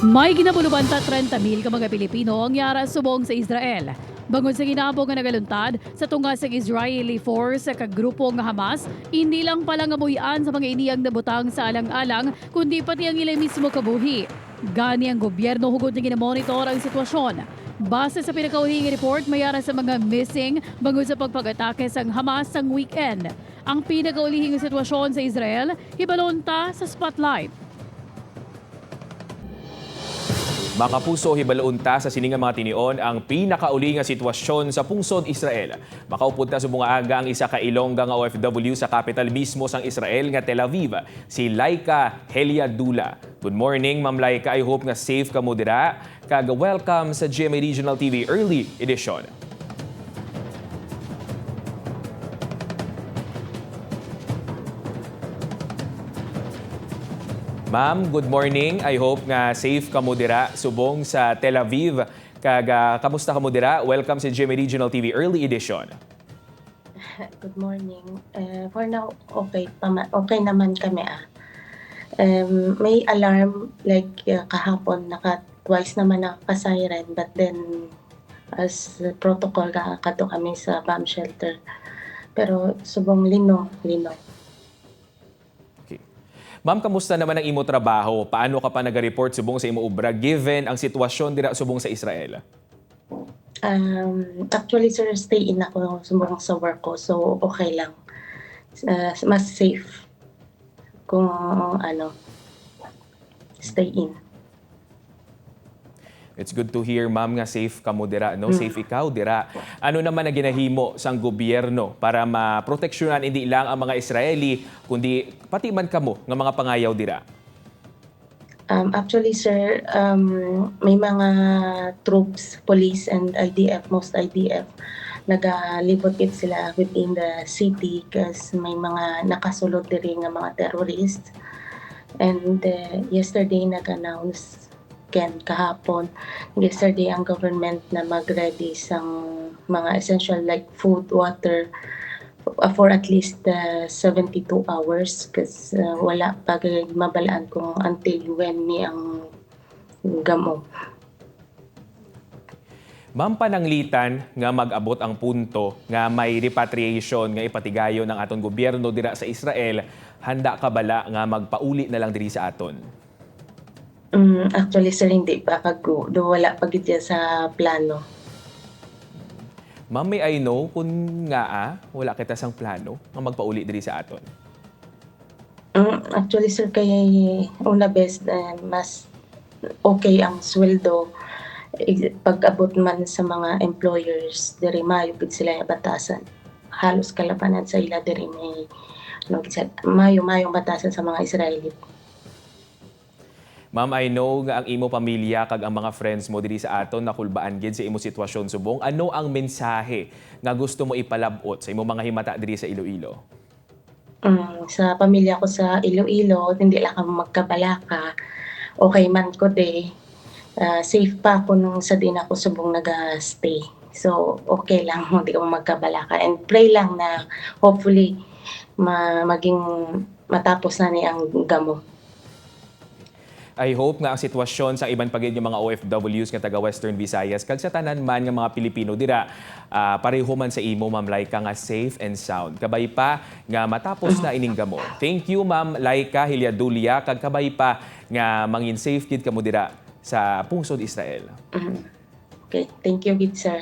May ginabulubanta 30,000 ka mga Pilipino ang yara subong sa Israel. Bangod sa ginabong nga nagaluntad sa tunga sa Israeli force sa kagrupo nga Hamas, hindi lang pala nga buhian sa mga iniyang nabutang sa alang-alang, kundi pati ang ilay mismo kabuhi. Gani ang gobyerno hugod na ginamonitor ang sitwasyon. Base sa pinakauhing report, mayara sa mga missing bangod sa pagpag-atake sang Hamas sang weekend. Ang pinakaulihing sitwasyon sa Israel, hibalonta sa Spotlight. Mga kapuso, hibalaunta sa siningang mga tinion ang pinakauli nga sitwasyon sa pungsod Israel. Makaupunta sa mga aga ang isa ka Ilongga nga OFW sa capital mismo sang Israel nga Tel Aviv, si Laika Heliadula. Good morning, Ma'am Laika. I hope nga safe ka mo dira. Welcome sa GMA Regional TV Early Edition. Ma'am, good morning. I hope nga safe ka mo dira subong sa Tel Aviv. Kamusta ka mo dira? Welcome sa GMA Regional TV Early Edition. Good morning. For now, okay naman kami. May alarm like kahapon twice naman naka-siren, but then as protocol kato kami sa bomb shelter. Pero subong lino. Okay. Ma'am, kamusta naman ang imo trabaho? Paano ka pa nag-report subong sa imo obra given ang sitwasyon dira subong sa Israel? Actually, sir, stay in ako subong sa work ko, so okay lang. Mas safe kung stay in. It's good to hear, ma'am, nga safe ka mo dira, no? Safe ikaw dira. Ano naman ang ginahimo sang gobyerno para maproteksyonan hindi lang ang mga Israeli, kundi pati man kamo nga mga pangayaw dira? Actually, sir, may mga troops, police and IDF, most IDF, nagalibot it sila within the city kasi may mga nakasulod diri nga mga terrorists. And yesterday nag-announce kahapon, yesterday ang government na mag-ready sang mga essential like food, water, for at least 72 hours kasi wala pa mabalaan kung until when ni ang gamo. Ma'am, pananglitan nga mag-abot ang punto nga may repatriation nga ipatigayon ng aton gobyerno dira sa Israel, handa ka bala nga magpauli na lang diri sa aton? Actually, sir, hindi pa wala pa gid sa plano. Ma'am, may I know kung nga wala kita sang plano nga magpauli diri sa aton? Actually, sir, kay una best mas okay ang sweldo pag-abot man sa mga employers diri mayo gid sila batasan. Halos kalabanan sa ila diri may mayo batasan sa mga Israeli. Ma'am, I know nga ang imo pamilya kag ang mga friends mo diri sa aton nakulbaan gid sa imo sitwasyon subong. Ano ang mensahe nga gusto mo ipalabot sa imo mga himata diri sa Iloilo? Sa pamilya ko sa Iloilo, hindi lang kami magkabalaka. Okay man ko safe pa ako nung sa din ako subong naga-stay. So okay lang, hindi ko magkabalaka. And pray lang na hopefully maging matapos na ni ang gamo. I hope nga ang sitwasyon sa iban pagid yung mga OFWs nga taga Western Visayas kag sa tanan man nga mga Pilipino dira pareho man sa imo, Ma'am Laika, nga safe and sound. Kabay pa nga matapos na ining gamo. Thank you, Ma'am Laika Heliadula, kag kabay pa nga mangin safe gid kamo dira sa pungsod Israel. Okay, thank you gid, sir.